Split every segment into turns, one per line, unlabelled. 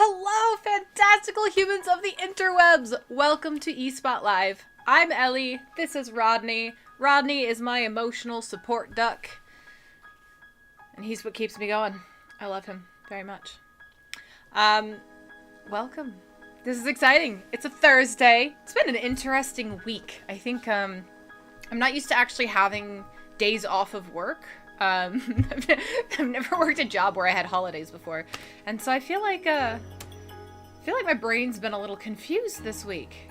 Hello, fantastical humans of the interwebs! Welcome to eSpot Live. I'm Ellie. This is Rodney. Rodney is my emotional support duck. And he's what keeps me going. I love him very much. Welcome. This is exciting. It's a Thursday. It's been an interesting week. I think, I'm not used to actually having days off of work. I've never worked a job where I had holidays before. And so I feel like my brain's been a little confused this week.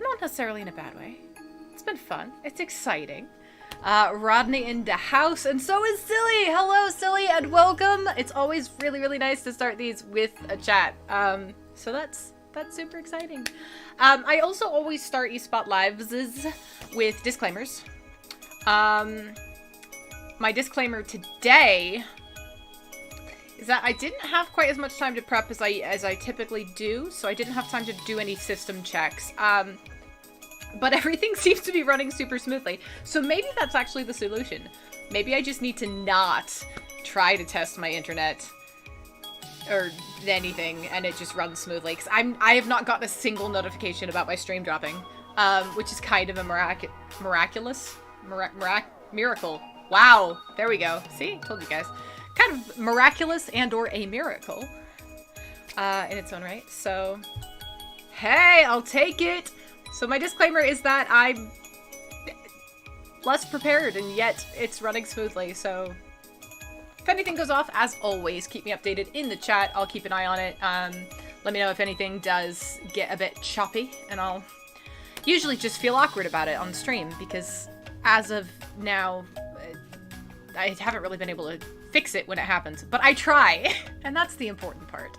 Not necessarily in a bad way. It's been fun. It's exciting. Rodney in the house, and so is Silly! Hello, Silly, and welcome! It's always really, really nice to start these with a chat. So that's super exciting. I also always start eSpot Lives with disclaimers. My disclaimer today is that I didn't have quite as much time to prep as I typically do, so I didn't have time to do any system checks. But everything seems to be running super smoothly, so maybe that's actually the solution. Maybe I just need to not try to test my internet or anything, and it just runs smoothly, because I have not gotten a single notification about my stream dropping, which is kind of a miracle. Wow, there we go. See? Told you guys. Kind of miraculous and or a miracle in its own right. So, hey, I'll take it. So my disclaimer is that I'm less prepared and yet it's running smoothly. So if anything goes off, as always, keep me updated in the chat. I'll keep an eye on it. Let me know if anything does get a bit choppy, and I'll usually just feel awkward about it on stream because as of now, I haven't really been able to fix it when it happens, but I try, and that's the important part.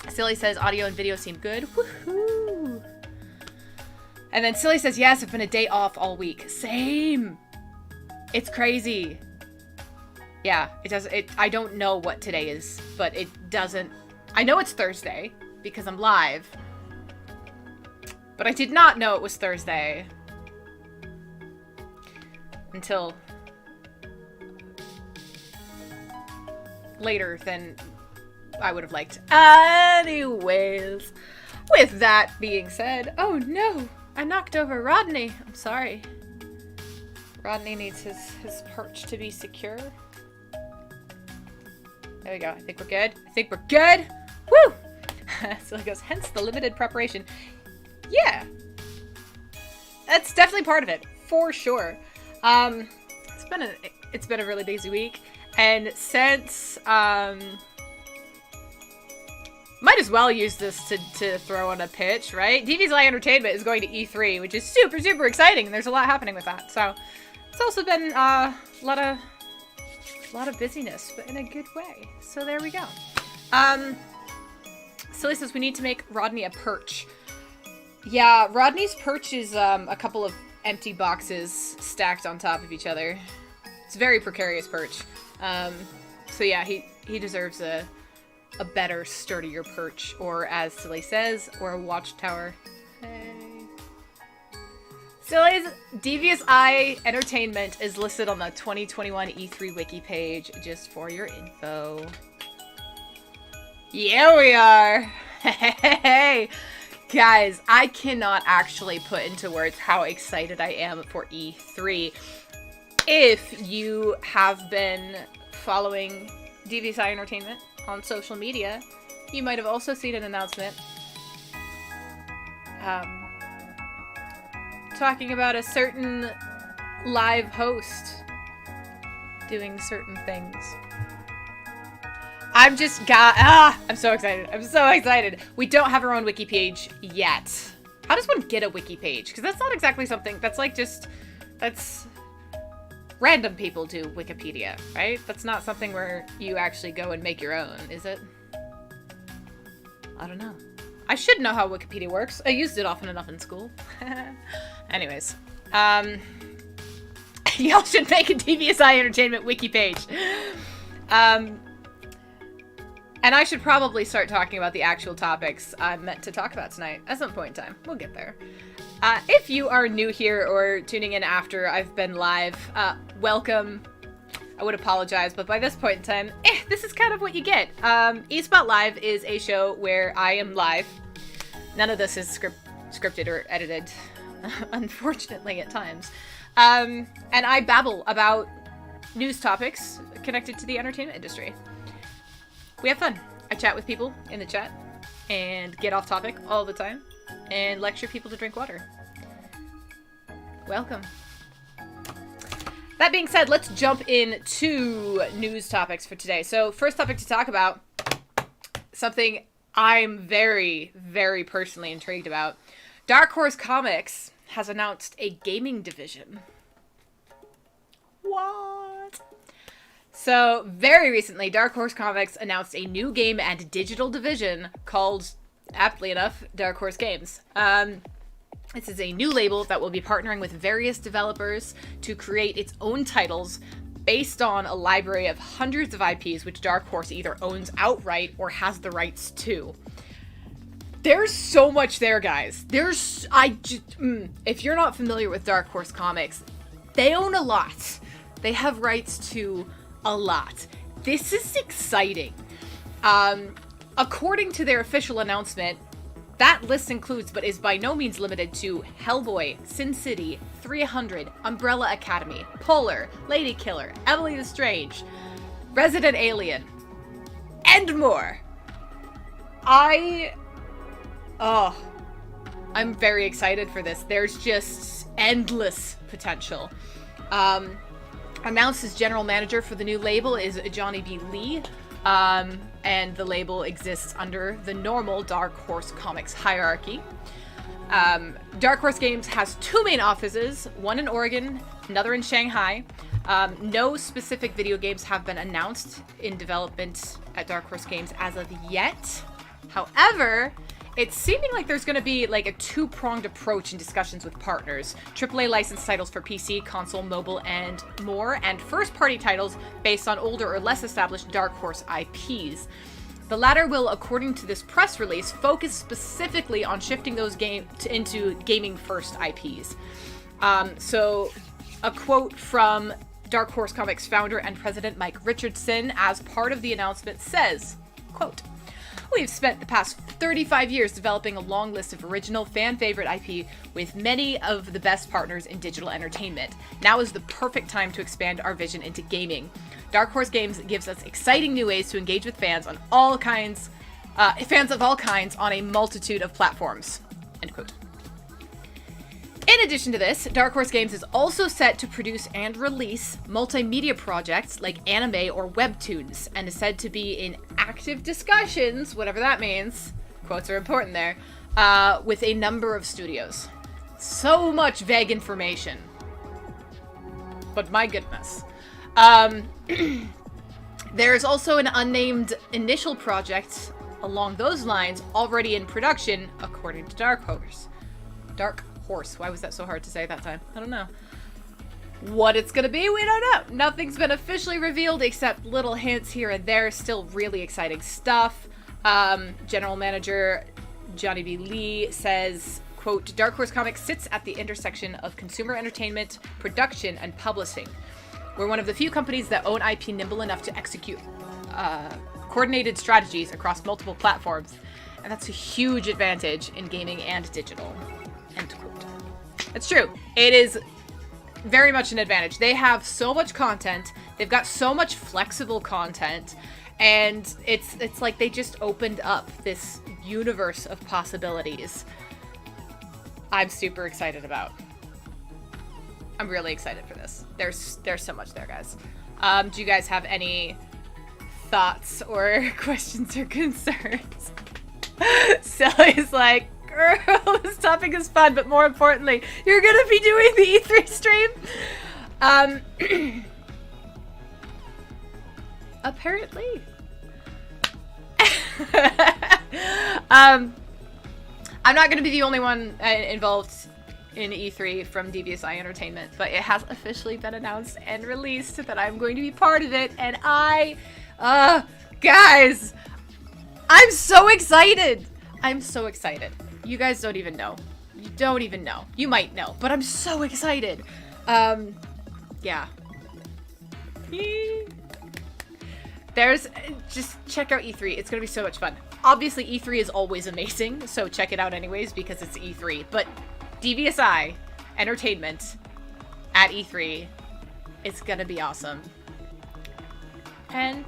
Silly says audio and video seem good. Woohoo! And then Silly says, yes, I've been a day off all week. Same. It's crazy. Yeah, I don't know what today is, but it doesn't. I know it's Thursday because I'm live, but I did not know it was Thursday until later than I would have liked. Anyways, with that being said, oh no, I knocked over Rodney. I'm sorry. Rodney needs his perch to be secure. There we go. I think we're good. Woo! So it goes, hence the limited preparation. Yeah. That's definitely part of it, for sure. It's been a really busy week. And since, might as well use this to throw on a pitch, right? DVSI Entertainment is going to E3, which is super, super exciting, and there's a lot happening with that. So, it's also been, a lot of busyness, but in a good way. So there we go. Silly says we need to make Rodney a perch. Yeah, Rodney's perch is, a couple of empty boxes stacked on top of each other. It's a very precarious perch. So yeah, he deserves a better, sturdier perch, or as Silly says, or a watchtower. Hey. Silly's Devious Eye Entertainment is listed on the 2021 E3 wiki page, just for your info. Yeah, we are! Hey! Guys, I cannot actually put into words how excited I am for E3. If you have been following DVSI Entertainment on social media, you might have also seen an announcement talking about a certain live host doing certain things. I'm so excited. I'm so excited. We don't have our own wiki page yet. How does one get a wiki page? Because that's not exactly something, that's like that's random people do Wikipedia, right? That's not something where you actually go and make your own, is it? I don't know. I should know how Wikipedia works. I used it often enough in school. Anyways. Y'all should make a DVSI Entertainment wiki page. And I should probably start talking about the actual topics I'm meant to talk about tonight at some point in time. We'll get there. If you are new here or tuning in after I've been live, welcome. I would apologize, but by this point in time, this is kind of what you get. eSpot Live is a show where I am live. None of this is scripted or edited, unfortunately, at times. And I babble about news topics connected to the entertainment industry. We have fun. I chat with people in the chat and get off topic all the time and lecture people to drink water. Welcome. That being said, let's jump into news topics for today. So first topic to talk about, something I'm very, very personally intrigued about. Dark Horse Comics has announced a gaming division. What? So very recently, Dark Horse Comics announced a new game and digital division called, aptly enough, Dark Horse Games. This is a new label that will be partnering with various developers to create its own titles based on a library of hundreds of IPs which Dark Horse either owns outright or has the rights to. There's so much there, guys. If you're not familiar with Dark Horse Comics, they own a lot. They have rights to a lot. This is exciting. According to their official announcement, that list includes, but is by no means limited to, Hellboy, Sin City, 300, Umbrella Academy, Polar, Lady Killer, Emily the Strange, Resident Alien, and more. I'm very excited for this. There's just endless potential. Announced as general manager for the new label is Johnny B. Lee. And the label exists under the normal Dark Horse Comics hierarchy. Dark Horse Games has two main offices, one in Oregon, another in Shanghai. No specific video games have been announced in development at Dark Horse Games as of yet. However, it's seeming like there's going to be like a two-pronged approach in discussions with partners. AAA licensed titles for PC, console, mobile, and more, and first-party titles based on older or less established Dark Horse IPs. The latter will, according to this press release, focus specifically on shifting those into gaming-first IPs. So, a quote from Dark Horse Comics founder and president Mike Richardson as part of the announcement says, quote, "We've spent the past 35 years developing a long list of original fan-favorite IP with many of the best partners in digital entertainment. Now is the perfect time to expand our vision into gaming. Dark Horse Games gives us exciting new ways to engage with fans of all kinds on a multitude of platforms." End quote. In addition to this, Dark Horse Games is also set to produce and release multimedia projects like anime or webtoons, and is said to be in active discussions, whatever that means, quotes are important there, with a number of studios. So much vague information. But my goodness. There's also an unnamed initial project along those lines already in production, according to Dark Horse. Why was that so hard to say that time? I don't know. What it's gonna be, we don't know. Nothing's been officially revealed except little hints here and there. Still really exciting stuff. General Manager Johnny B. Lee says, quote, "Dark Horse Comics sits at the intersection of consumer entertainment, production, and publishing. We're one of the few companies that own IP nimble enough to execute coordinated strategies across multiple platforms, and that's a huge advantage in gaming and digital." End quote. It's true. It is very much an advantage. They have so much content. They've got so much flexible content, and it's like they just opened up this universe of possibilities. I'm super excited about. I'm really excited for this. There's so much there, guys. Do you guys have any thoughts or questions or concerns? Sally's like, girl, this topic is fun, but more importantly, you're gonna be doing the E3 stream? Apparently. I'm not gonna be the only one involved in E3 from DVSI Entertainment, but it has officially been announced and released that I'm going to be part of it, and guys, I'm so excited! I'm so excited. You guys don't even know. You don't even know. You might know, but I'm so excited. Yeah. just check out E3. It's gonna be so much fun. Obviously, E3 is always amazing, so check it out anyways because it's E3. But Devious Eye entertainment at E3, it's gonna be awesome. And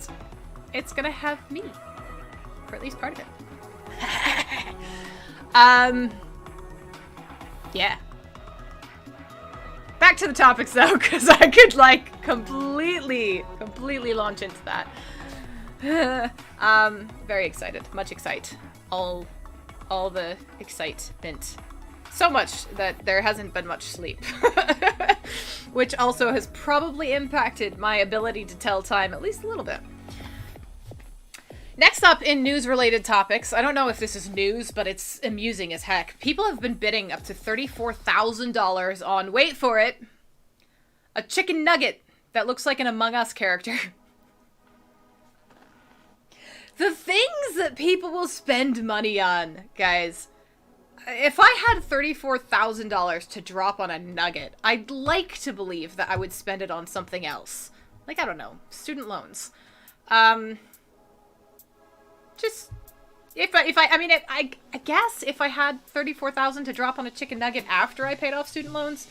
it's gonna have me for at least part of it. Yeah. Back to the topics though, because I could like completely launch into that. Very excited. Much excite. All the excitement. So much that there hasn't been much sleep. Which also has probably impacted my ability to tell time at least a little bit. Next up in news-related topics, I don't know if this is news, but it's amusing as heck. People have been bidding up to $34,000 on, wait for it, a chicken nugget that looks like an Among Us character. The things that people will spend money on, guys. If I had $34,000 to drop on a nugget, I'd like to believe that I would spend it on something else. Like, I don't know, student loans. Just, I guess if I had $34,000 to drop on a chicken nugget after I paid off student loans,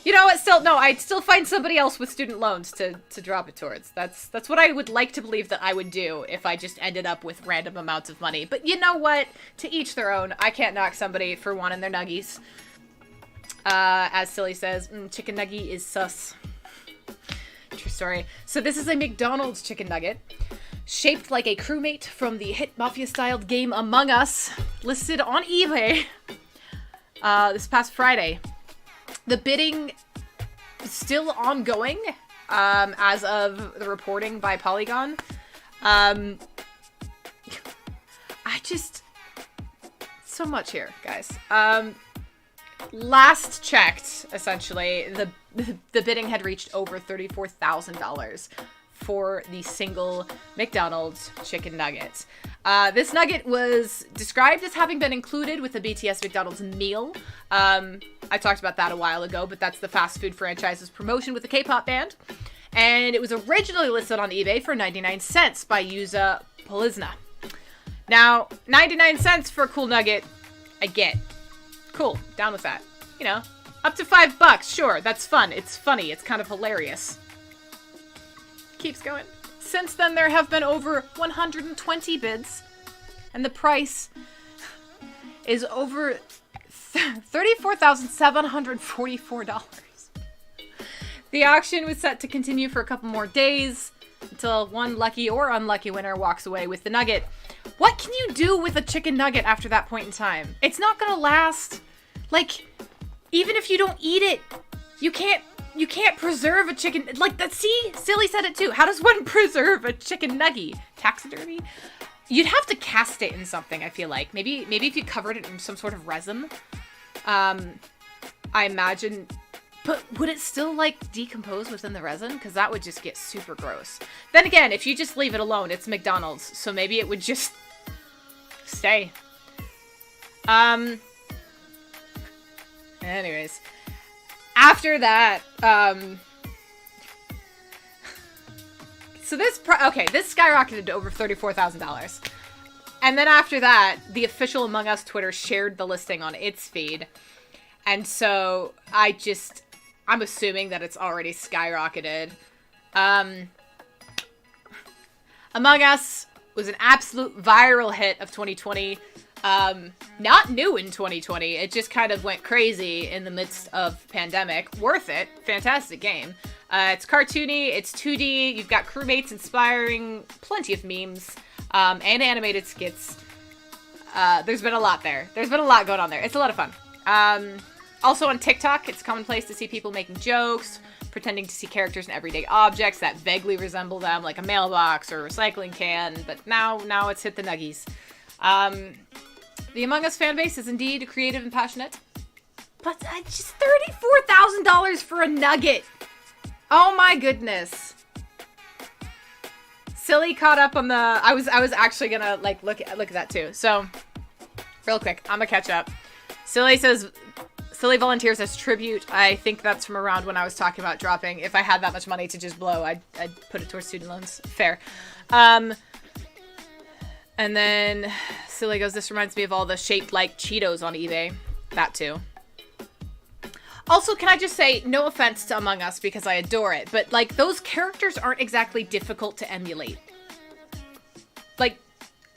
you know what, I'd still find somebody else with student loans to drop it towards. That's what I would like to believe that I would do if I just ended up with random amounts of money. But you know what? To each their own. I can't knock somebody for wanting their nuggies. As Silly says, chicken nuggie is sus. True story. So this is a McDonald's chicken nugget, shaped like a crewmate from the hit Mafia-styled game Among Us, listed on eBay this past Friday. The bidding is still ongoing, as of the reporting by Polygon. So much here, guys. Last checked, essentially, the bidding had reached over $34,000 for the single McDonald's chicken nugget. This nugget was described as having been included with the BTS McDonald's meal. I talked about that a while ago, but that's the fast food franchise's promotion with the K-pop band. And it was originally listed on eBay for 99 cents by user Polizna. Now, 99 cents for a cool nugget, I get. Cool, down with that. You know, up to $5, sure, that's fun. It's funny, it's kind of hilarious. Keeps going. Since then, there have been over 120 bids, and the price is over $34,744. The auction was set to continue for a couple more days until one lucky or unlucky winner walks away with the nugget. What can you do with a chicken nugget after that point in time? It's not gonna last. Like, even if you don't eat it, you can't preserve a chicken, like that. See, Silly said it too. How does one preserve a chicken nugget? Taxidermy? You'd have to cast it in something, I feel like. Maybe if you covered it in some sort of resin. I imagine, but would it still like decompose within the resin? Because that would just get super gross. Then again, if you just leave it alone, it's McDonald's, so maybe it would just stay. Anyways. After that, so this skyrocketed to over $34,000. And then after that, the official Among Us Twitter shared the listing on its feed. And so I'm assuming that it's already skyrocketed. Among Us was an absolute viral hit of 2020. Not new in 2020. It just kind of went crazy in the midst of pandemic. Worth it. Fantastic game. It's cartoony. It's 2D. You've got crewmates inspiring plenty of memes, and animated skits. There's been a lot there. There's been a lot going on there. It's a lot of fun. Also on TikTok, it's commonplace to see people making jokes, pretending to see characters in everyday objects that vaguely resemble them, like a mailbox or a recycling can, but now it's hit the nuggies. The Among Us fanbase is indeed creative and passionate, but just $34,000 for a nugget. Oh my goodness. Silly caught up on the, I was actually gonna like look at that too. So real quick, I'm gonna catch up. Silly says Silly volunteers as tribute. I think that's from around when I was talking about dropping. If I had that much money to just blow, I'd put it towards student loans. Fair. And then Silly goes, this reminds me of all the shaped like Cheetos on eBay. That too. Also, can I just say, no offense to Among Us because I adore it, but like those characters aren't exactly difficult to emulate. Like,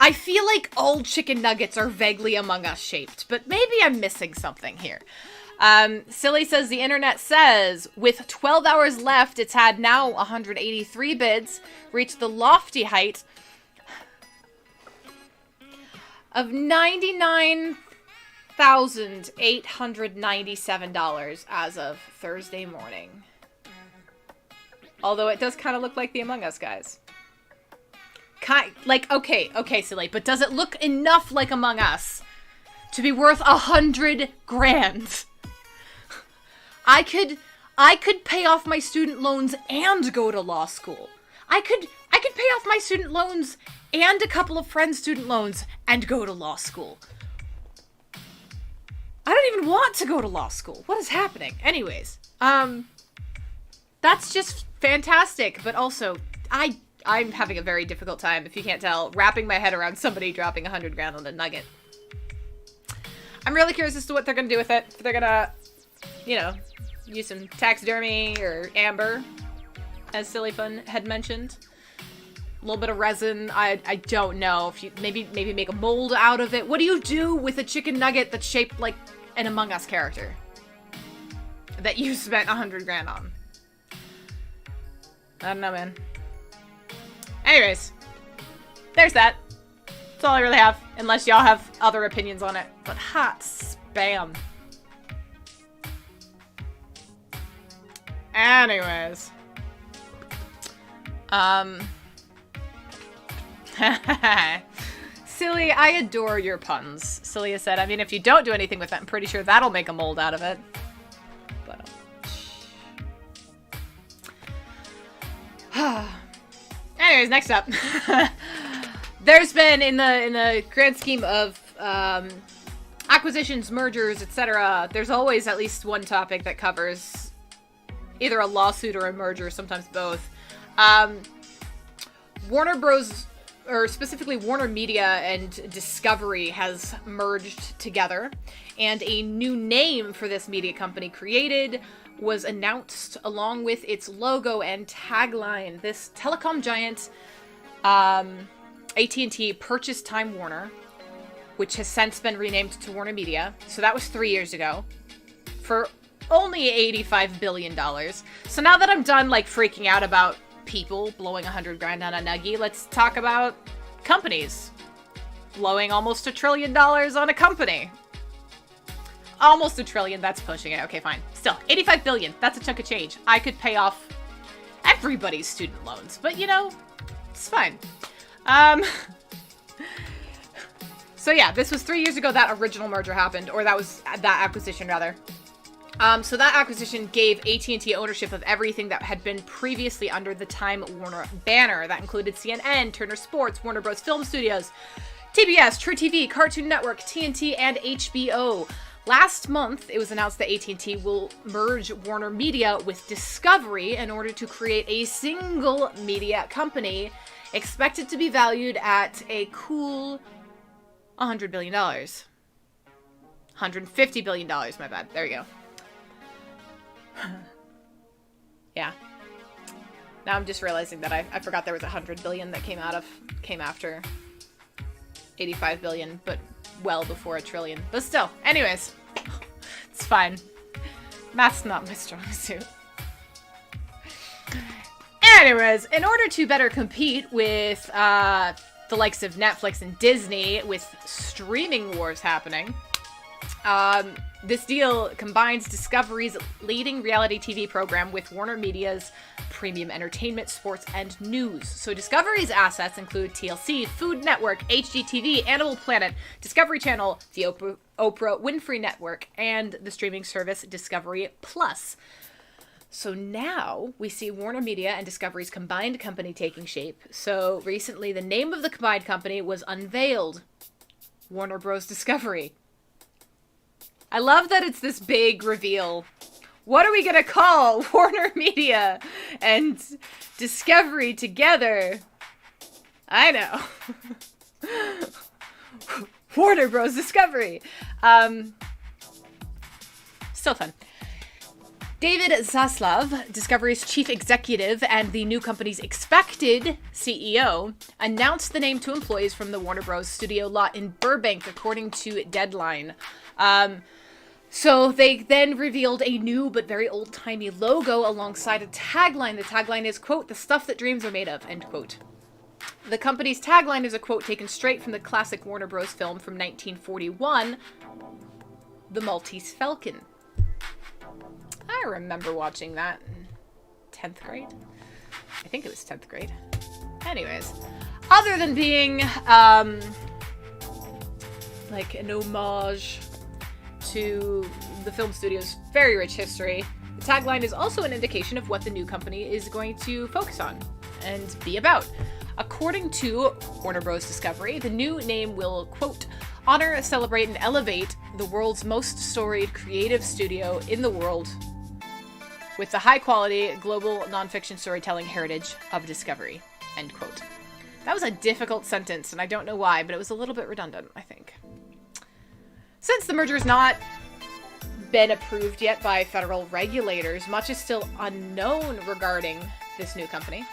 I feel like all chicken nuggets are vaguely Among Us shaped, but maybe I'm missing something here. Silly says, the internet says, with 12 hours left, it's had now 183 bids, reached the lofty height of $99,897 as of Thursday morning. Although it does kind of look like the Among Us guys. Like, okay, Silly, but does it look enough like Among Us to be worth 100 grand? I could pay off my student loans and go to law school. I could pay off my student loans and a couple of friends' student loans and go to law school. I don't even want to go to law school. What is happening? Anyways, that's just fantastic, but also I'm having a very difficult time, if you can't tell, wrapping my head around somebody dropping 100 grand on a nugget. I'm really curious as to what they're going to do with it. If they're going to, you know, use some taxidermy or amber, as Silly Fun had mentioned. A little bit of resin. I don't know. If you maybe make a mold out of it. What do you do with a chicken nugget that's shaped like an Among Us character that you spent 100 grand on? I don't know, man. Anyways, there's that. That's all I really have, unless y'all have other opinions on it. But hot spam. Anyways. Silly, I adore your puns. Celia said, I mean, if you don't do anything with it, I'm pretty sure that'll make a mold out of it. But, anyways, next up. There's been, in the grand scheme of acquisitions, mergers, etc., there's always at least one topic that covers either a lawsuit or a merger, sometimes both. Warner Bros., or specifically Warner Media and Discovery, has merged together, and a new name for this media company created was announced along with its logo and tagline. This telecom giant, AT&T, purchased Time Warner, which has since been renamed to Warner Media. So that was 3 years ago, for only $85 billion. So now that I'm done, like, freaking out about people blowing 100 grand on a nuggie, let's talk about companies blowing almost $1 trillion on a company. Almost $1 trillion, that's pushing it. Okay, fine. Still, 85 billion, that's a chunk of change. I could pay off everybody's student loans, but you know, it's fine. So yeah, this was 3 years ago that original merger happened, or that acquisition rather. So that acquisition gave AT&T ownership of everything that had been previously under the Time Warner banner. That included CNN, Turner Sports, Warner Bros. Film Studios, TBS, True TV, Cartoon Network, TNT, and HBO. Last month, it was announced that AT&T will merge Warner Media with Discovery in order to create a single media company expected to be valued at a cool $100 billion. $150 billion, my bad. There you go. Yeah. Now I'm just realizing that I forgot there was 100 billion that came after 85 billion, but well before $1 trillion. But still, anyways, it's fine. Math's not my strong suit. Anyways, in order to better compete with the likes of Netflix and Disney, with streaming wars happening, this deal combines Discovery's leading reality TV program with Warner Media's premium entertainment, sports, and news. So Discovery's assets include TLC, Food Network, HGTV, Animal Planet, Discovery Channel, the Oprah Winfrey Network, and the streaming service Discovery Plus. So now we see Warner Media and Discovery's combined company taking shape. So recently the name of the combined company was unveiled. Warner Bros. Discovery. I love that it's this big reveal. What are we gonna call Warner Media and Discovery together? I know. Warner Bros. Discovery. Still fun. David Zaslav, Discovery's chief executive and the new company's expected CEO, announced the name to employees from the Warner Bros. Studio lot in Burbank, according to Deadline. So they then revealed a new but very old-timey logo alongside a tagline. The tagline is, quote, "The stuff that dreams are made of," end quote. The company's tagline is a quote taken straight from the classic Warner Bros. Film from 1941, The Maltese Falcon. I remember watching that in 10th grade. I think it was 10th grade. Anyways, other than being, like an homage to the film studio's very rich history, the tagline is also an indication of what the new company is going to focus on and be about. According to Warner Bros. Discovery, the new name will, quote, "honor, celebrate, and elevate the world's most storied creative studio in the world with the high-quality global nonfiction storytelling heritage of Discovery," end quote. That was a difficult sentence, and I don't know why, but it was a little bit redundant, I think. Since the merger has not been approved yet by federal regulators, much is still unknown regarding this new company.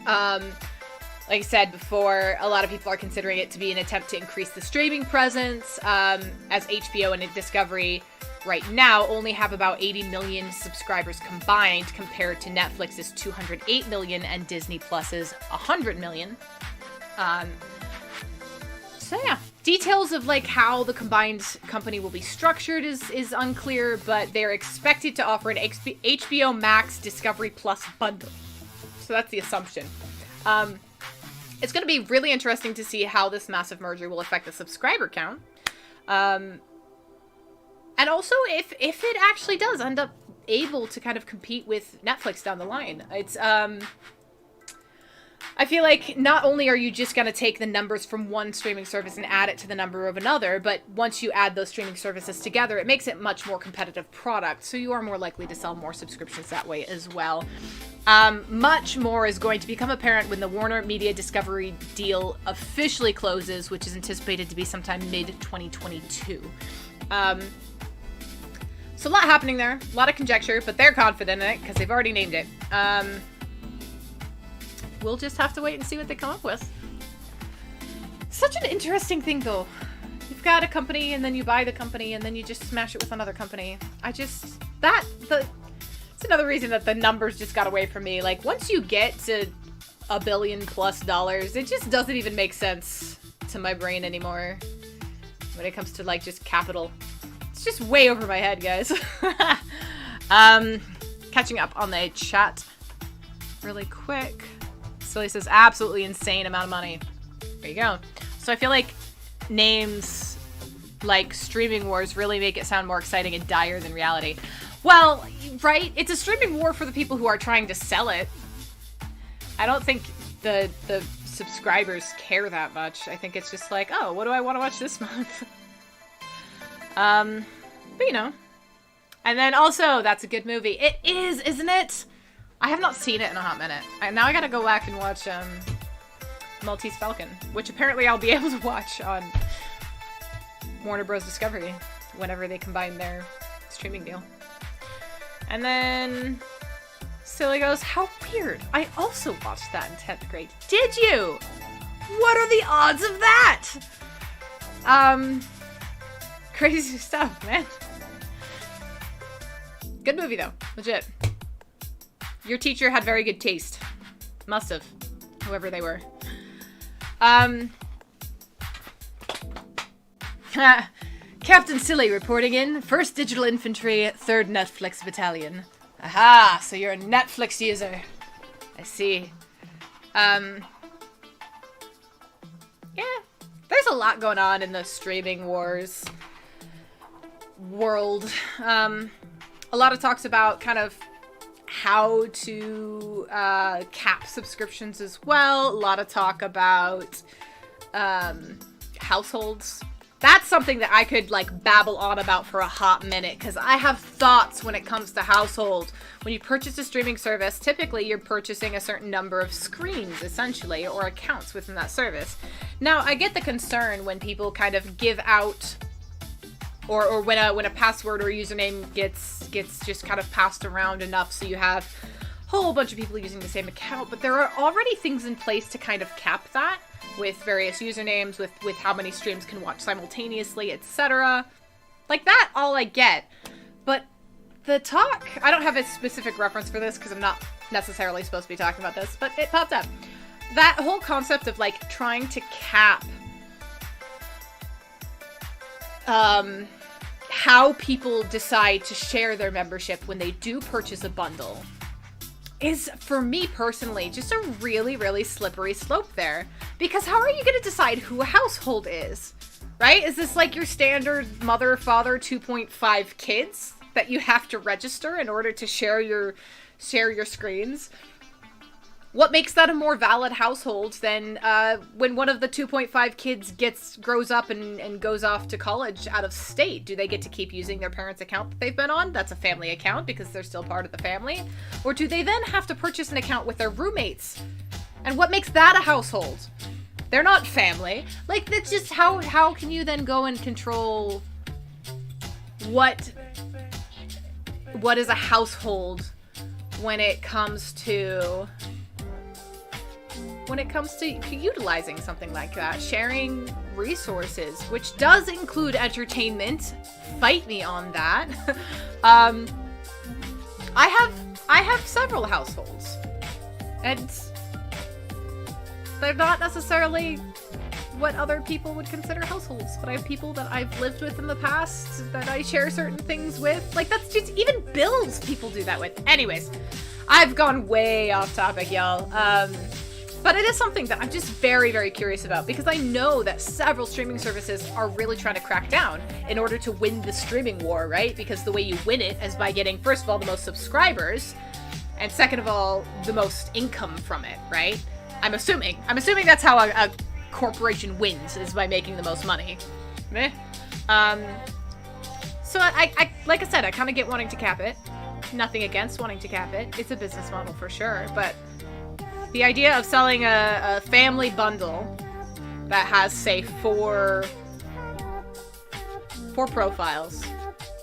Like I said before, a lot of people are considering it to be an attempt to increase the streaming presence, as HBO and Discovery right now only have about 80 million subscribers combined compared to Netflix's 208 million and Disney Plus's 100 million. So yeah, details of like how the combined company will be structured is unclear, but they're expected to offer an HBO Max Discovery Plus bundle. So that's the assumption. It's going to be really interesting to see how this massive merger will affect the subscriber count. And also if it actually does end up able to kind of compete with Netflix down the line. It's, I feel like not only are you just going to take the numbers from one streaming service and add it to the number of another, but once you add those streaming services together, it makes it much more competitive product. So you are more likely to sell more subscriptions that way as well. Much more is going to become apparent when the Warner Media Discovery deal officially closes, which is anticipated to be sometime mid-2022. So a lot happening there, a lot of conjecture, but they're confident in it because they've already named it. We'll just have to wait and see what they come up with. Such an interesting thing, though. You've got a company, and then you buy the company, and then you just smash it with another company. It's another reason that the numbers just got away from me. Like, once you get to $1 billion+, it just doesn't even make sense to my brain anymore. When it comes to, like, just capital. It's just way over my head, guys. Catching up on the chat really quick. Silly says, absolutely insane amount of money. There you go. So I feel like names like Streaming Wars really make it sound more exciting and dire than reality. Well, right? It's a streaming war for the people who are trying to sell it. I don't think the subscribers care that much. I think it's just like, oh, what do I want to watch this month? But you know. And then also, that's a good movie. It is, isn't it? I have not seen it in a hot minute. Now I gotta go back and watch Maltese Falcon, which apparently I'll be able to watch on Warner Bros. Discovery whenever they combine their streaming deal. And then Silly goes, how weird. I also watched that in 10th grade. Did you? What are the odds of that? Crazy stuff, man. Good movie, though. Legit. Your teacher had very good taste. Must have. Whoever they were. Captain Silly reporting in. 1st Digital Infantry, 3rd Netflix Battalion. Aha! So you're a Netflix user. I see. Yeah. There's a lot going on in the streaming wars world. A lot of talks about kind of how to cap subscriptions as well. A lot of talk about households That's something that I could, like, babble on about for a hot minute, because I have thoughts when it comes to household. When you purchase a streaming service, typically you're purchasing a certain number of screens, essentially, or accounts within that service. Now, I get the concern when people kind of give out, or when a password or username gets just kind of passed around enough so you have a whole bunch of people using the same account, but there are already things in place to kind of cap that, with various usernames, with how many streams can watch simultaneously, etc. Like that, all I get. But the talk, I don't have a specific reference for this because I'm not necessarily supposed to be talking about this, but it popped up. That whole concept of, like, trying to cap how people decide to share their membership when they do purchase a bundle is, for me personally, just a really, really slippery slope there. Because how are you going to decide who a household is? Right? Is this like your standard mother, father, 2.5 kids that you have to register in order to share your screens? What makes that a more valid household than when one of the 2.5 kids grows up and goes off to college out of state? Do they get to keep using their parents' account that they've been on? That's a family account because they're still part of the family. Or do they then have to purchase an account with their roommates? And what makes that a household? They're not family. Like, that's just how can you then go and control what is a household when it comes to utilizing something like that, sharing resources, which does include entertainment. Fight me on that. I have several households, and they're not necessarily what other people would consider households, but I have people that I've lived with in the past that I share certain things with. Like, that's just, even bills people do that with. Anyways, I've gone way off topic, y'all. But it is something that I'm just very, very curious about, because I know that several streaming services are really trying to crack down in order to win the streaming war, right? Because the way you win it is by getting, first of all, the most subscribers, and second of all, the most income from it, right? I'm assuming that's how a corporation wins, is by making the most money. Meh. So I like I said, I kind of get wanting to cap it. Nothing against wanting to cap it. It's a business model for sure, but the idea of selling a family bundle that has, say, four profiles,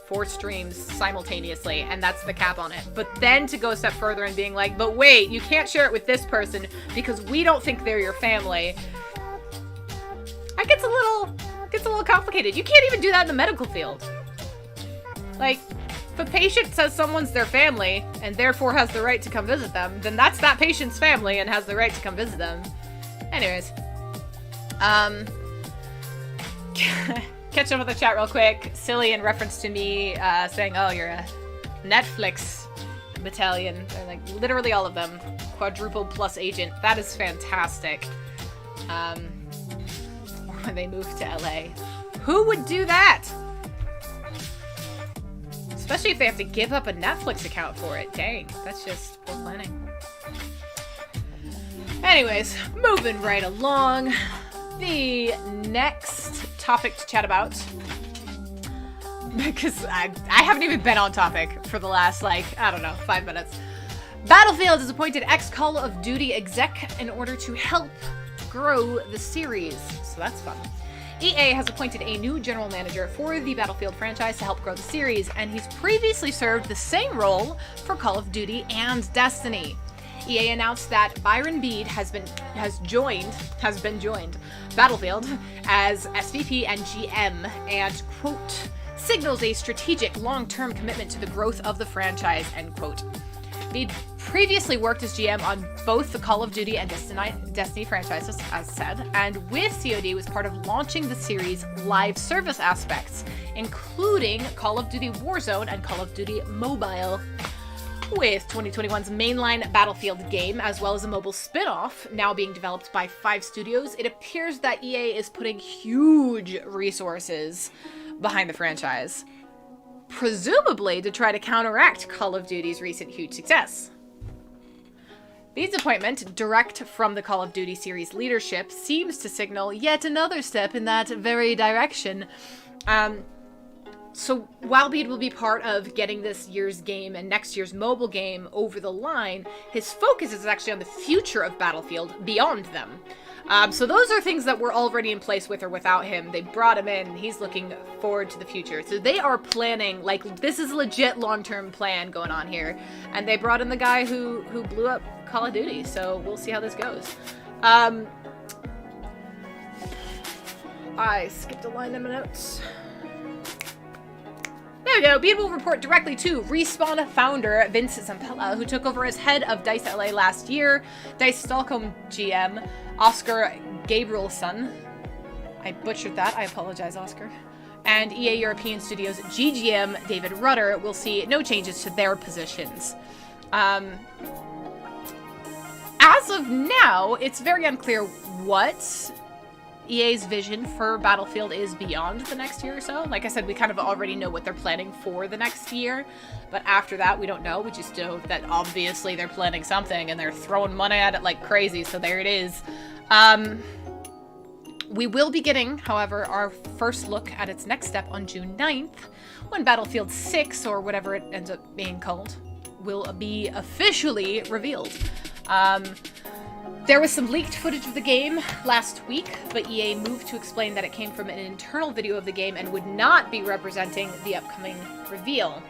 4 streams simultaneously, and that's the cap on it. But then to go a step further and being like, but wait, you can't share it with this person because we don't think they're your family. It gets a little complicated. You can't even do that in the medical field. Like, if a patient says someone's their family and therefore has the right to come visit them, then that's that patient's family and has the right to come visit them. Anyways. Catch up with the chat real quick. Silly in reference to me saying, oh, you're a Netflix battalion. They're like literally all of them. Quadruple plus agent. That is fantastic. Or when they moved to LA. Who would do that? Especially if they have to give up a Netflix account for it. Dang, that's just poor planning. Anyways, moving right along. The next topic to chat about, because I haven't even been on topic for the last, like, I don't know, 5 minutes. Battlefield has appointed ex-Call of Duty exec in order to help grow the series. So that's fun. EA has appointed a new general manager for the Battlefield franchise to help grow the series, and he's previously served the same role for Call of Duty and Destiny. EA announced that Byron Bede has been joined Battlefield as SVP and GM, and, quote, signals a strategic long-term commitment to the growth of the franchise, end quote. Bede previously worked as GM on both the Call of Duty and Destiny franchises, as said, and with COD was part of launching the series' live service aspects, including Call of Duty Warzone and Call of Duty Mobile. With 2021's mainline Battlefield game, as well as a mobile spin-off now being developed by 5 studios, it appears that EA is putting huge resources behind the franchise, presumably to try to counteract Call of Duty's recent huge success. Bede's appointment, direct from the Call of Duty series leadership, seems to signal yet another step in that very direction. So while Bede will be part of getting this year's game and next year's mobile game over the line, his focus is actually on the future of Battlefield beyond them. So those are things that were already in place with or without him. They brought him in, and he's looking forward to the future. So they are planning, like, this is a legit long-term plan going on here. And they brought in the guy who blew up Call of Duty, so we'll see how this goes. I skipped a line in my notes. There we go. Bede will report directly to Respawn founder Vince Zampella, who took over as head of DICE LA last year, DICE Stockholm GM Oscar Gabrielsson. I butchered that. I apologize, Oscar. And EA European Studios GGM David Rudder will see no changes to their positions. As of now, it's very unclear what EA's vision for Battlefield is beyond the next year or so. Like I said, we kind of already know what they're planning for the next year, but after that, we don't know. We just know that obviously they're planning something and they're throwing money at it like crazy, so there it is. We will be getting, however, our first look at its next step on June 9th, when Battlefield 6, or whatever it ends up being called, will be officially revealed. There was some leaked footage of the game last week, but EA moved to explain that it came from an internal video of the game and would not be representing the upcoming reveal.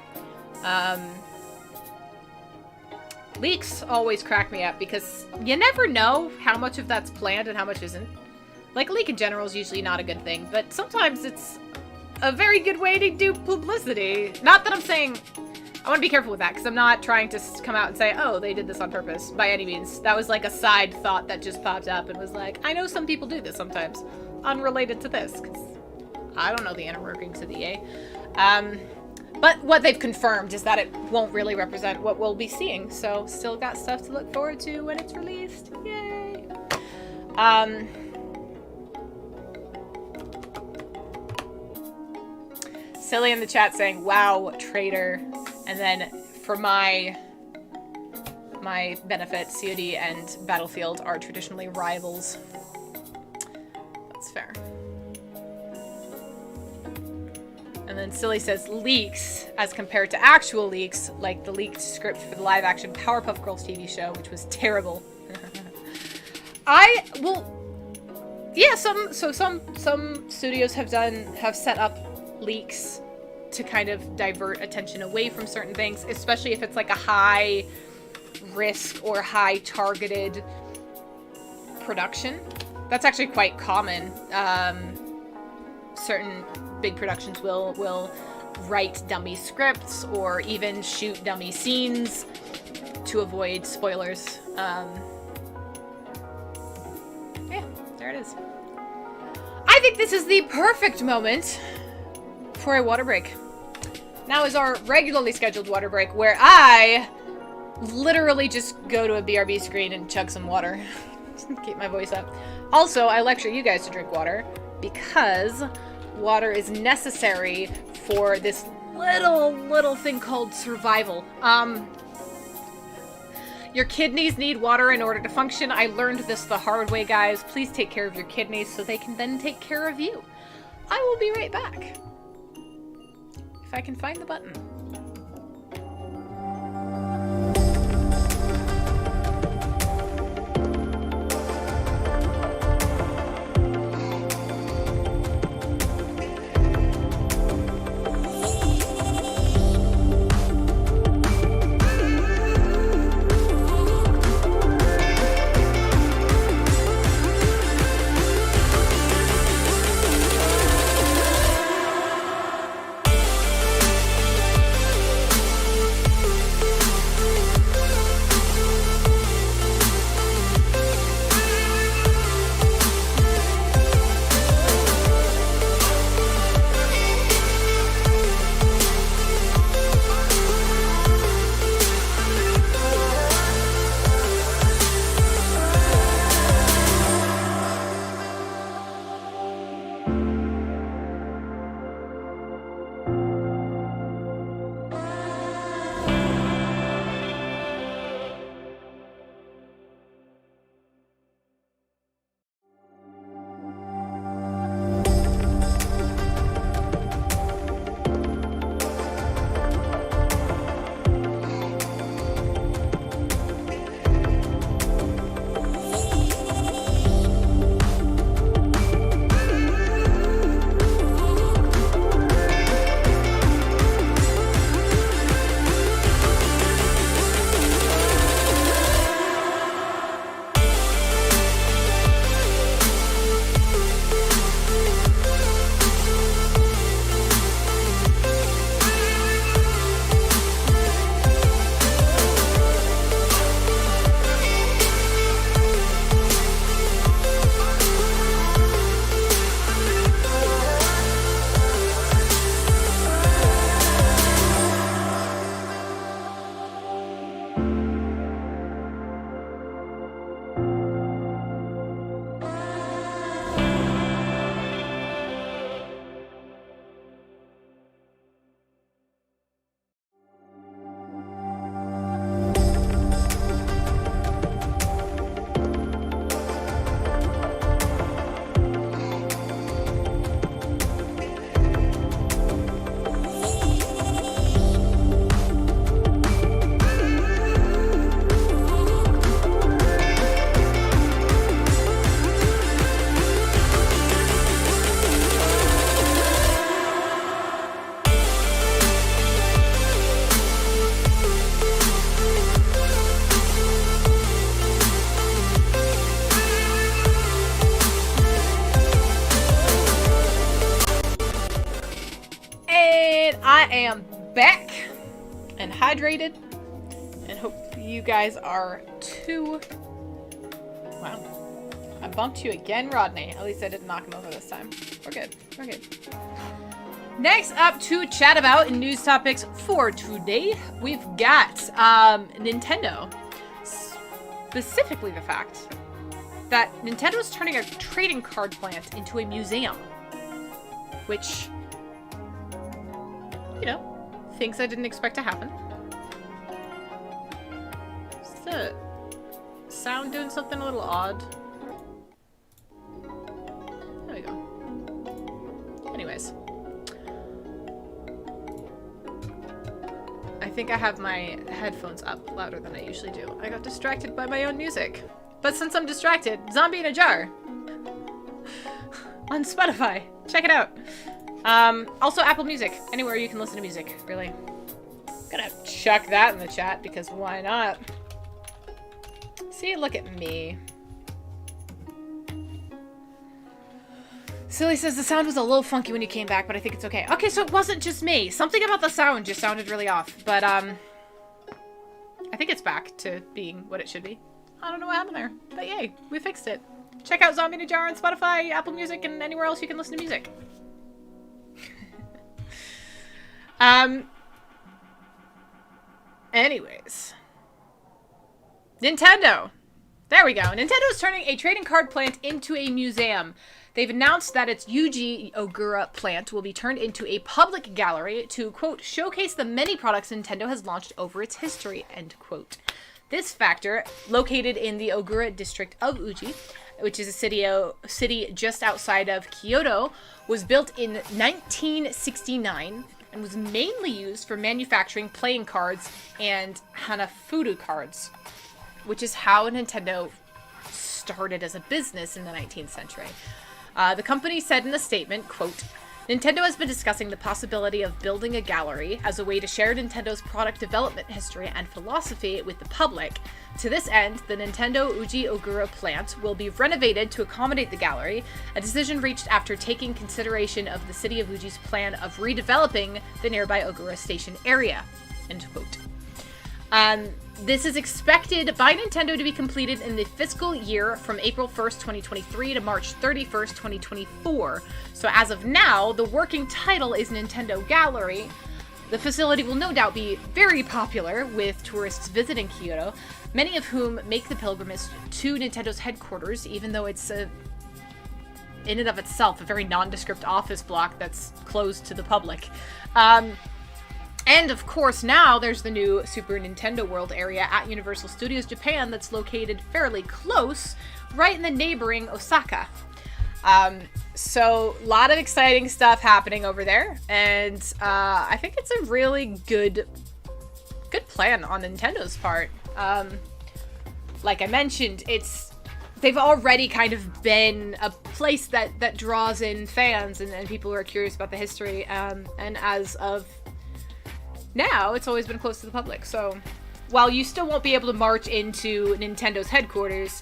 Leaks always crack me up because you never know how much of that's planned and how much isn't. Like, a leak in general is usually not a good thing, but sometimes it's a very good way to do publicity. Not that I'm saying... I want to be careful with that, because I'm not trying to come out and say, oh, they did this on purpose, by any means. That was like a side thought that just popped up and was like, I know some people do this sometimes, unrelated to this, because I don't know the inner workings of the EA. But what they've confirmed is that it won't really represent what we'll be seeing, so still got stuff to look forward to when it's released. Yay! Silly in the chat saying, wow, traitor. And then for my benefit, COD and Battlefield are traditionally rivals. That's fair. And then Silly says leaks as compared to actual leaks, like the leaked script for the live-action Powerpuff Girls TV show, which was terrible. Yeah, some studios have set up leaks to kind of divert attention away from certain things, especially if it's like a high risk or high targeted production. That's actually quite common. Certain big productions will write dummy scripts or even shoot dummy scenes to avoid spoilers. Yeah, there it is. I think this is the perfect moment for a water break. Now is our regularly scheduled water break, where I literally just go to a BRB screen and chug some water. Keep my voice up. Also, I lecture you guys to drink water, because water is necessary for this little thing called survival. Your kidneys need water in order to function. I learned this the hard way, guys. Please take care of your kidneys so they can then take care of you. I will be right back. If I can find the button. I am back and hydrated, and hope you guys are too. Wow. I bumped you again, Rodney. At least I didn't knock him over this time. We're good. We're good. Next up to chat about in news topics for today, we've got Nintendo. Specifically the fact that Nintendo is turning a trading card plant into a museum. Which, you know, things I didn't expect to happen. Is the sound doing something a little odd? There we go. Anyways. I think I have my headphones up louder than I usually do. I got distracted by my own music. But since I'm distracted, Zombie in a Jar. On Spotify. Check it out. Also Apple Music. Anywhere you can listen to music, really. Gonna chuck that in the chat because why not? See, look at me. Silly says the sound was a little funky when you came back, but I think it's okay. Okay, so it wasn't just me. Something about the sound just sounded really off. But, I think it's back to being what it should be. I don't know what happened there. But yay, we fixed it. Check out Zombie in a Jar on Spotify, Apple Music, and anywhere else you can listen to music. Anyways. Nintendo. There we go. Nintendo is turning a trading card plant into a museum. They've announced that its Yuji Ogura plant will be turned into a public gallery to, quote, showcase the many products Nintendo has launched over its history, end quote. This factor, located in the Ogura district of Uji, which is a city just outside of Kyoto, was built in 1969 and was mainly used for manufacturing playing cards and Hanafuda cards, which is how Nintendo started as a business in the 19th century. The company said in a statement, quote, Nintendo has been discussing the possibility of building a gallery as a way to share Nintendo's product development history and philosophy with the public. To this end, the Nintendo Uji Ogura plant will be renovated to accommodate the gallery, a decision reached after taking consideration of the city of Uji's plan of redeveloping the nearby Ogura Station area, end quote. This is expected by Nintendo to be completed in the fiscal year from April 1st, 2023 to March 31st, 2024. So as of now, the working title is Nintendo Gallery. The facility will no doubt be very popular with tourists visiting Kyoto, many of whom make the pilgrimage to Nintendo's headquarters, even though it's in and of itself a very nondescript office block that's closed to the public. And of course, now there's the new Super Nintendo World area at Universal Studios Japan that's located fairly close, right in the neighboring Osaka. So a lot of exciting stuff happening over there, and I think it's a really good plan on Nintendo's part. Like I mentioned, they've already kind of been a place that draws in fans and people who are curious about the history, and as of now, it's always been close to the public. So while you still won't be able to march into Nintendo's headquarters,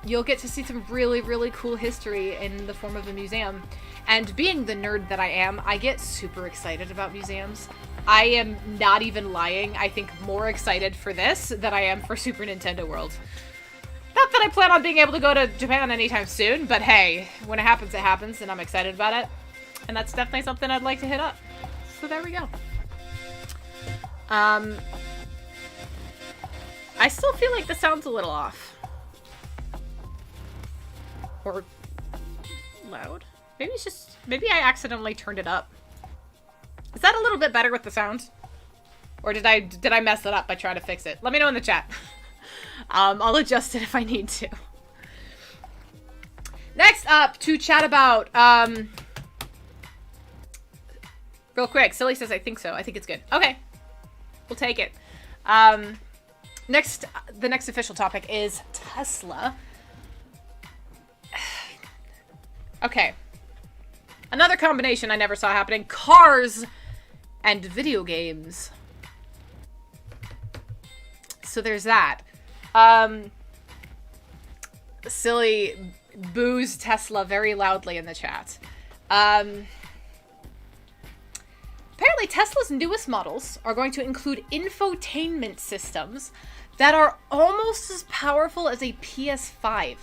you'll get to see some really, really cool history in the form of a museum. And being the nerd that I am, I get super excited about museums. I am not even lying. I think more excited for this than I am for Super Nintendo World. Not that I plan on being able to go to Japan anytime soon, but hey, when it happens, and I'm excited about it. And that's definitely something I'd like to hit up. So there we go. I still feel like the sound's a little off. Or loud. Maybe I accidentally turned it up. Is that a little bit better with the sound? Or did I mess it up by trying to fix it? Let me know in the chat. I'll adjust it if I need to. Next up to chat about, real quick, Silly says, I think so. I think it's good. Okay. We'll take it. The next official topic is Tesla. Okay. Another combination I never saw happening. Cars and video games. So there's that. Silly boos Tesla very loudly in the chat. apparently Tesla's newest models are going to include infotainment systems that are almost as powerful as a PS5.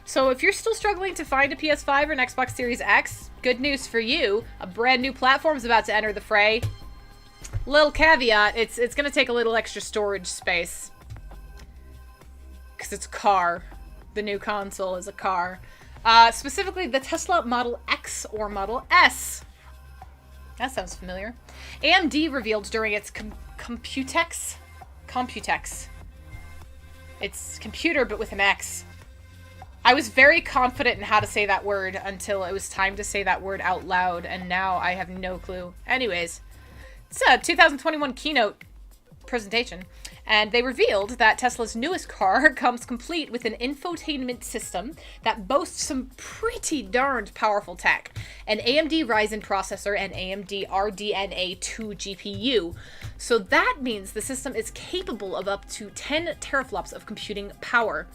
So if you're still struggling to find a PS5 or an Xbox Series X, good news for you. A brand new platform is about to enter the fray. Little caveat, it's going to take a little extra storage space. Because it's a car. The new console is a car. Specifically, the Tesla Model X or Model S. That sounds familiar. AMD revealed during its Computex. It's computer, but with an X. I was very confident in how to say that word until it was time to say that word out loud, and now I have no clue. Anyways, it's a 2021 keynote presentation, and they revealed that Tesla's newest car comes complete with an infotainment system that boasts some pretty darned powerful tech, an AMD Ryzen processor and AMD RDNA 2 GPU. So that means the system is capable of up to 10 teraflops of computing power.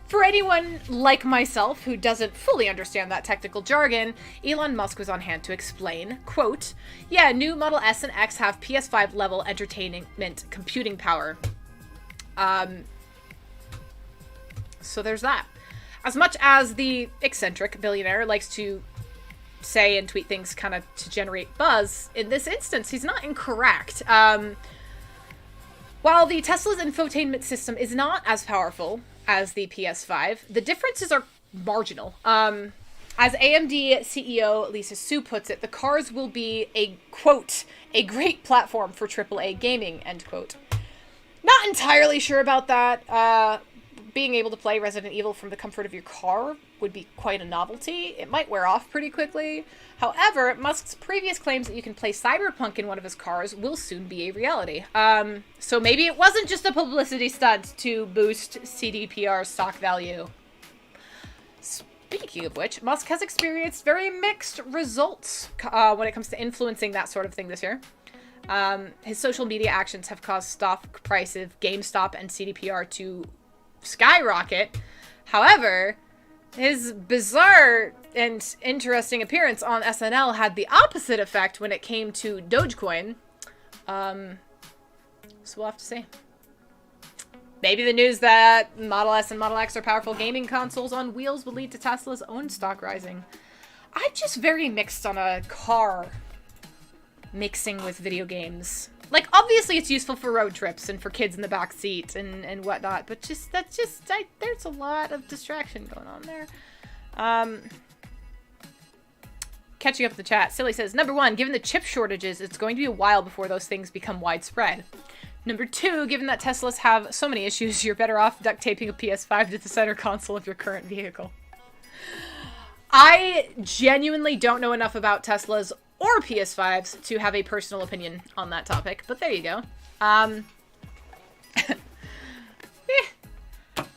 For anyone like myself who doesn't fully understand that technical jargon, Elon Musk was on hand to explain, quote, yeah, new Model S and X have PS5 level entertainment computing power. So there's that. As much as the eccentric billionaire likes to say and tweet things kind of to generate buzz, in this instance, he's not incorrect. While the Tesla's infotainment system is not as powerful as the PS5, the differences are marginal. As AMD CEO Lisa Su puts it, the cars will be a, quote, a great platform for AAA gaming, end quote. Not entirely sure about that. Being able to play Resident Evil from the comfort of your car would be quite a novelty. It might wear off pretty quickly. However, Musk's previous claims that you can play Cyberpunk in one of his cars will soon be a reality. So maybe it wasn't just a publicity stunt to boost CDPR's stock value. Speaking of which, Musk has experienced very mixed results when it comes to influencing that sort of thing this year. His social media actions have caused stock price of GameStop and CDPR to skyrocket. However, his bizarre and interesting appearance on SNL had the opposite effect when it came to Dogecoin. So we'll have to see. Maybe the news that Model S and Model X are powerful gaming consoles on wheels will lead to Tesla's own stock rising. I'm just very mixed on a car mixing with video games. Like, obviously it's useful for road trips and for kids in the back seat and whatnot, but there's a lot of distraction going on there. Catching up with the chat, Silly says, number one, given the chip shortages, it's going to be a while before those things become widespread. Number two, given that Teslas have so many issues, you're better off duct taping a PS5 to the center console of your current vehicle. I genuinely don't know enough about Teslas or PS5s to have a personal opinion on that topic, but there you go. Like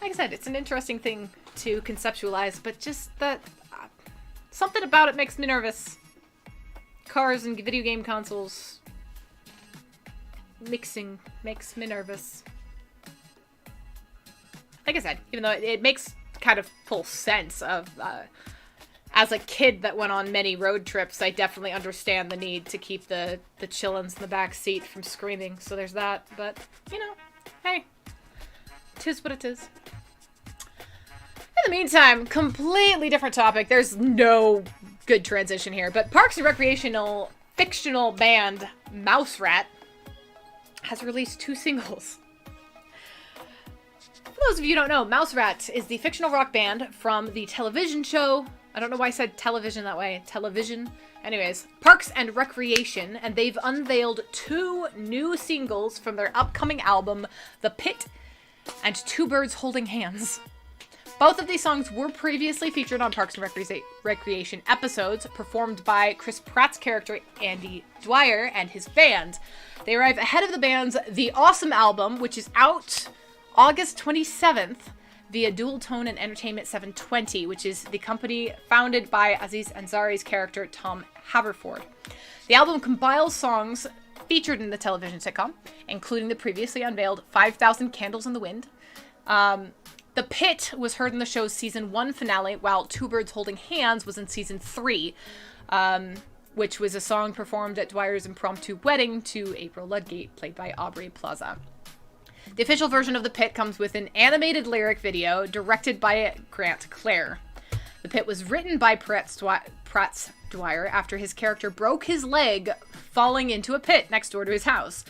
I said, it's an interesting thing to conceptualize, but just that something about it makes me nervous. Cars and video game consoles mixing makes me nervous. Like I said, even though it makes kind of full sense of as a kid that went on many road trips, I definitely understand the need to keep the chillins in the back seat from screaming. So there's that. But, you know, hey, 'tis what it is. In the meantime, completely different topic. There's no good transition here. But Parks and Recreational fictional band Mouse Rat has released 2 singles. For those of you who don't know, Mouse Rat is the fictional rock band from the television show. I don't know why I said television that way. Television. Anyways, Parks and Recreation, and they've unveiled 2 new singles from their upcoming album, The Pit and Two Birds Holding Hands. Both of these songs were previously featured on Parks and Recreation episodes, performed by Chris Pratt's character Andy Dwyer and his band. They arrive ahead of the band's The Awesome album, which is out August 27th, via Dual Tone and Entertainment 720, which is the company founded by Aziz Ansari's character Tom Haverford. The album compiles songs featured in the television sitcom, including the previously unveiled 5,000 Candles in the Wind. The Pit was heard in the show's season 1 finale, while Two Birds Holding Hands was in season 3. which was a song performed at Dwyer's impromptu wedding to April Ludgate, played by Aubrey Plaza. The official version of The Pit comes with an animated lyric video directed by Grant Clare. The Pit was written by Pratt Dwyer after his character broke his leg falling into a pit next door to his house.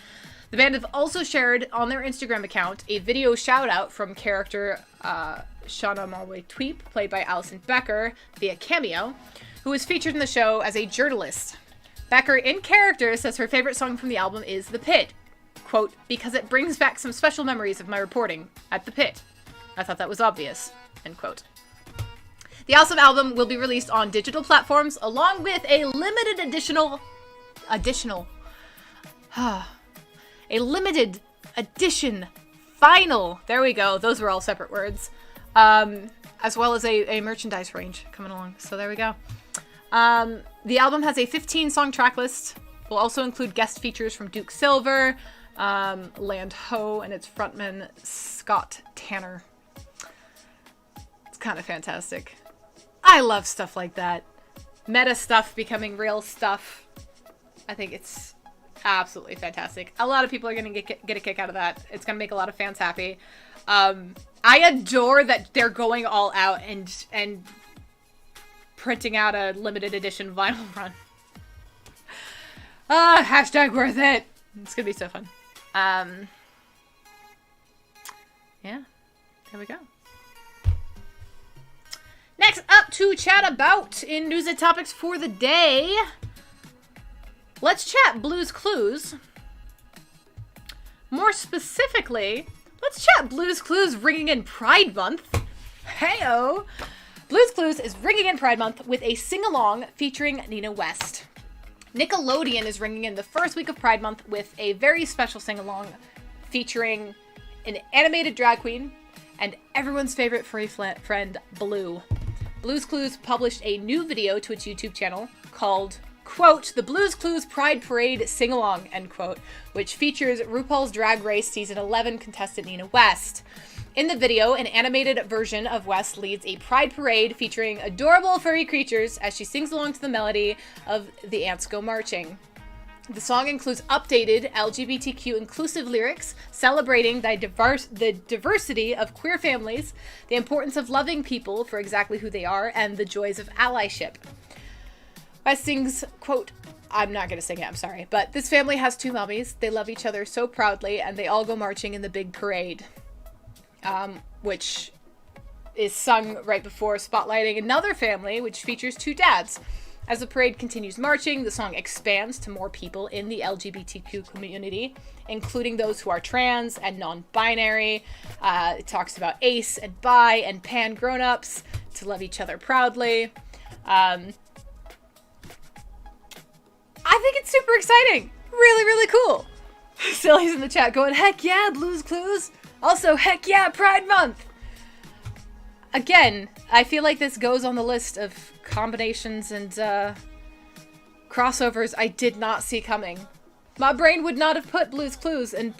The band have also shared on their Instagram account a video shout-out from character Shauna Malloy-Tweep, played by Alison Becker, via Cameo, who was featured in the show as a journalist. Becker, in character, says her favorite song from the album is The Pit. Quote, because it brings back some special memories of my reporting at The Pit. I thought that was obvious. End quote. The awesome album will be released on digital platforms along with a limited edition vinyl. There we go. Those were all separate words. As well as a merchandise range coming along. So there we go. The album has a 15-song track list. Will also include guest features from Duke Silver, Land Ho, and its frontman Scott Tanner. It's kind of fantastic. I love stuff like that. Meta stuff becoming real stuff. I think it's absolutely fantastic. A lot of people are going to get a kick out of that. It's going to make a lot of fans happy. I adore that they're going all out and printing out a limited edition vinyl run. Hashtag worth it. It's going to be so fun. Yeah, there we go. Next up to chat about in news and topics for the day. Let's chat Blue's Clues. More specifically, let's chat Blue's Clues ringing in Pride Month. Heyo! Blue's Clues is ringing in Pride Month with a sing-along featuring Nina West. Nickelodeon is ringing in the first week of Pride Month with a very special sing-along featuring an animated drag queen and everyone's favorite furry friend, Blue. Blue's Clues published a new video to its YouTube channel called, quote, The Blue's Clues Pride Parade Sing-Along, end quote, which features RuPaul's Drag Race Season 11 contestant Nina West. In the video, an animated version of West leads a pride parade featuring adorable furry creatures as she sings along to the melody of The Ants Go Marching. The song includes updated LGBTQ inclusive lyrics celebrating the diversity of queer families, the importance of loving people for exactly who they are, and the joys of allyship. West sings, quote, I'm not going to sing it, I'm sorry, but this family has two mummies, they love each other so proudly, and they all go marching in the big parade. Which is sung right before spotlighting another family, which features two dads. As the parade continues marching, the song expands to more people in the LGBTQ community, including those who are trans and non-binary. It talks about ace and bi and pan grown-ups to love each other proudly. I think it's super exciting. Really, really cool. Silly's in the chat going, heck yeah, Blue's Clues. Also, heck yeah, Pride Month. Again, I feel like this goes on the list of combinations and crossovers I did not see coming. My brain would not have put Blue's Clues and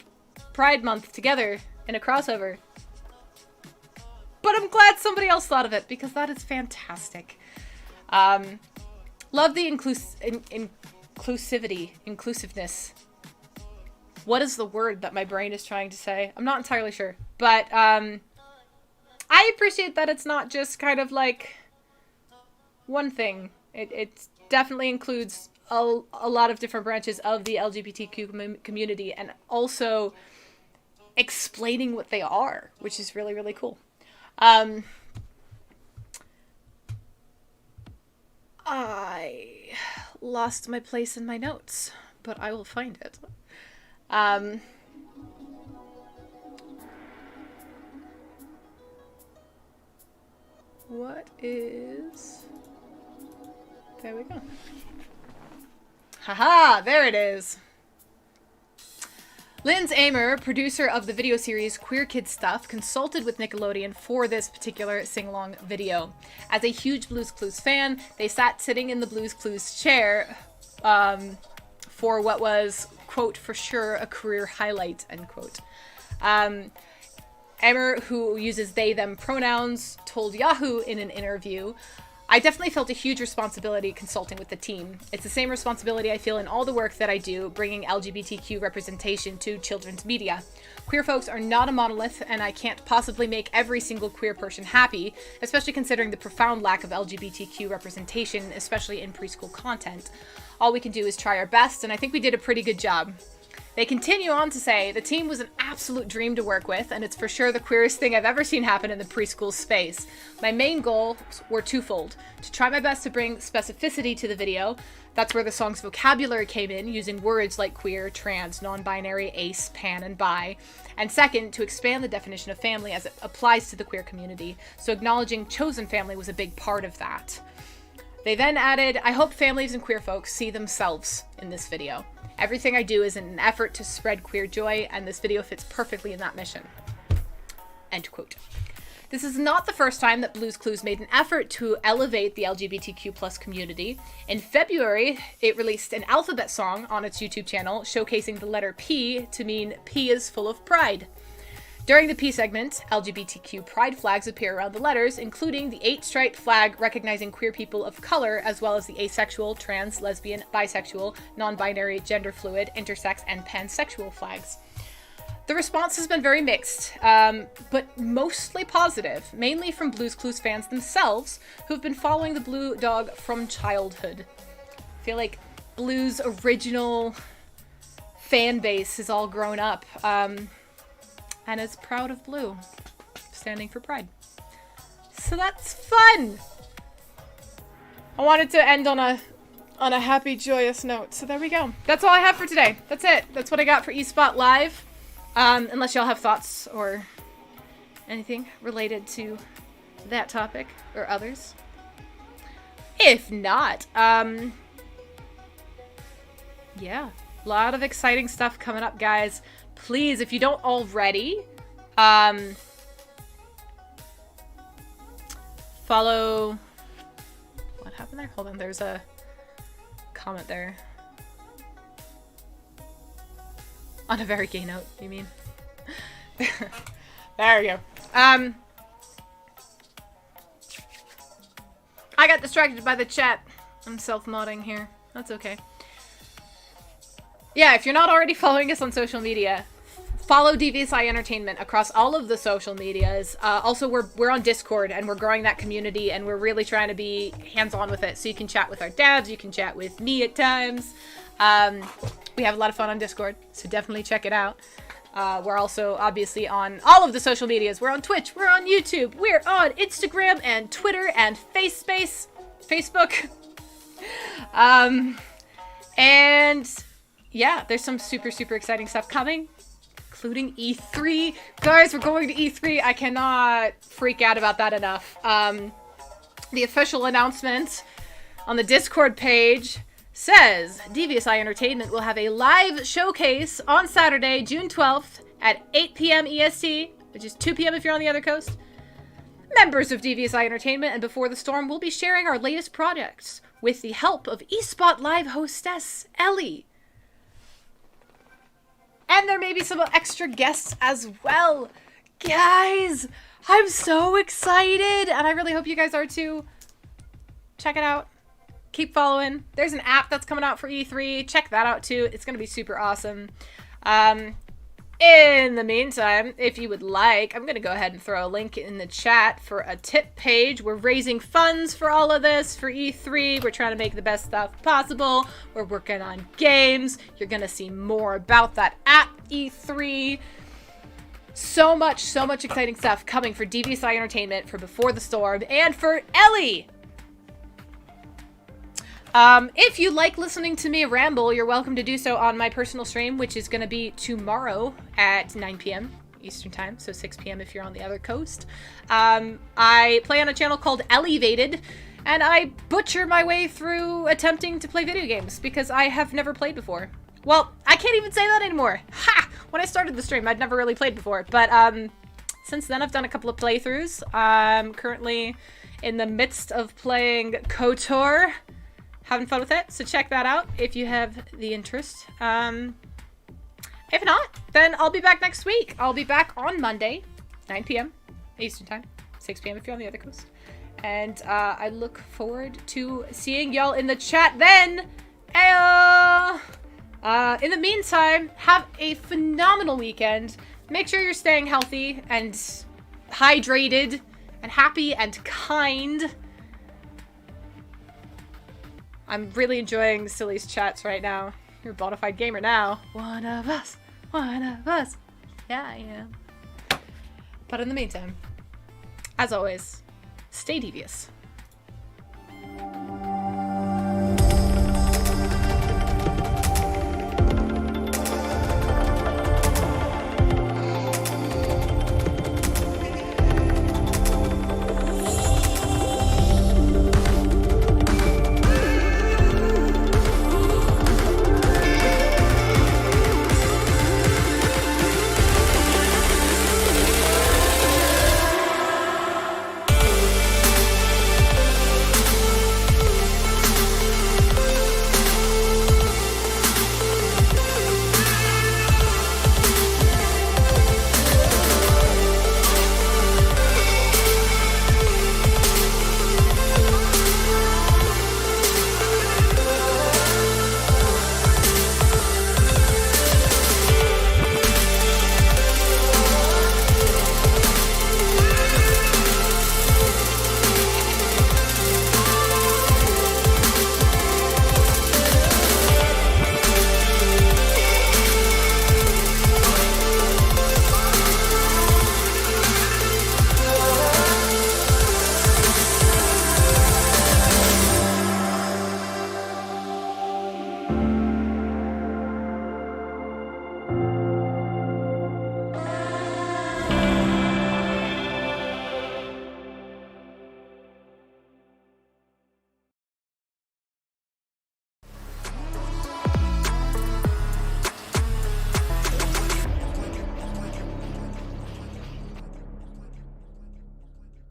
Pride Month together in a crossover. But I'm glad somebody else thought of it, because that is fantastic. Love the inclusiveness. What is the word that my brain is trying to say? I'm not entirely sure. But I appreciate that it's not just kind of like one thing. It definitely includes a lot of different branches of the LGBTQ community, and also explaining what they are, which is really, really cool. I lost my place in my notes, but I will find it. What is... There we go. Haha, there it is. Linz Amer, producer of the video series Queer Kid Stuff, consulted with Nickelodeon for this particular sing-along video. As a huge Blue's Clues fan, they sat sitting in the Blue's Clues chair for what was, quote, for sure a career highlight, end quote. Amer, who uses they, them pronouns, told Yahoo in an interview, I definitely felt a huge responsibility consulting with the team. It's the same responsibility I feel in all the work that I do, bringing LGBTQ representation to children's media. Queer folks are not a monolith, and I can't possibly make every single queer person happy, especially considering the profound lack of LGBTQ representation, especially in preschool content. All we can do is try our best, and I think we did a pretty good job. They continue on to say, the team was an absolute dream to work with, and it's for sure the queerest thing I've ever seen happen in the preschool space. My main goals were twofold: to try my best to bring specificity to the video. That's where the song's vocabulary came in, using words like queer, trans, non-binary, ace, pan, and bi. And second, to expand the definition of family as it applies to the queer community. So acknowledging chosen family was a big part of that. They then added, I hope families and queer folks see themselves in this video. Everything I do is in an effort to spread queer joy, and this video fits perfectly in that mission. End quote. This is not the first time that Blue's Clues made an effort to elevate the LGBTQ+ community. In February, it released an alphabet song on its YouTube channel, showcasing the letter P to mean P is full of pride. During the P segment, LGBTQ pride flags appear around the letters, including the 8-striped flag recognizing queer people of color, as well as the asexual, trans, lesbian, bisexual, non-binary, gender fluid, intersex, and pansexual flags. The response has been very mixed, but mostly positive, mainly from Blue's Clues fans themselves, who've been following the Blue Dog from childhood. I feel like Blue's original fan base is all grown up, and is proud of Blue, standing for pride. So that's fun! I wanted to end on a happy, joyous note, so there we go. That's all I have for today. That's it. That's what I got for eSpot Live. Unless y'all have thoughts or anything related to that topic or others. If not, yeah, a lot of exciting stuff coming up, guys. Please, if you don't already, follow... What happened there? Hold on, there's a comment there. On a very gay note, you mean? There we go. I got distracted by the chat. I'm self-modding here. That's okay. Yeah, if you're not already following us on social media, follow DVSI Entertainment across all of the social medias. Also, we're on Discord, and we're growing that community, and we're really trying to be hands-on with it. So you can chat with our devs, you can chat with me at times. We have a lot of fun on Discord, so definitely check it out. We're also obviously on all of the social medias. We're on Twitch, we're on YouTube, we're on Instagram and Twitter and Facebook. And yeah, there's some super exciting stuff coming, including E3. Guys, we're going to E3. I cannot freak out about that enough. The official announcement on the Discord page says DVSI Entertainment will have a live showcase on Saturday, June 12th at 8 p.m. EST, which is 2 p.m. if you're on the other coast. Members of DVSI Entertainment and Before the Storm will be sharing our latest projects with the help of eSpot Live hostess Ellie. And there may be some extra guests as well. Guys, I'm so excited, and I really hope you guys are too. Check it out. Keep following. There's an app that's coming out for E3. Check that out too. It's going to be super awesome. In the meantime, if you would like, I'm going to go ahead and throw a link in the chat for a tip page. We're raising funds for all of this for E3. We're trying to make the best stuff possible. We're working on games. You're going to see more about that at E3. So much exciting stuff coming for DVSI Entertainment, for Before the Storm, and for Ellie. If you like listening to me ramble, you're welcome to do so on my personal stream, which is going to be tomorrow at 9 p.m. Eastern Time, so 6 p.m. if you're on the other coast. I play on a channel called Elevated, and I butcher my way through attempting to play video games, because I have never played before. Well, I can't even say that anymore. Ha! When I started the stream, I'd never really played before, but since then I've done a couple of playthroughs. I'm currently in the midst of playing KOTOR. Having fun with it, so check that out if you have the interest. If not, then I'll be back next week. I'll be back on Monday, 9 p.m. Eastern Time, 6 p.m. if you're on the other coast. And I look forward to seeing y'all in the chat then. Ayo! In the meantime, have a phenomenal weekend. Make sure you're staying healthy and hydrated and happy and kind. I'm really enjoying Silly's chats right now. You're a bona fide gamer now. One of us. One of us. Yeah, I am. But in the meantime, as always, stay devious.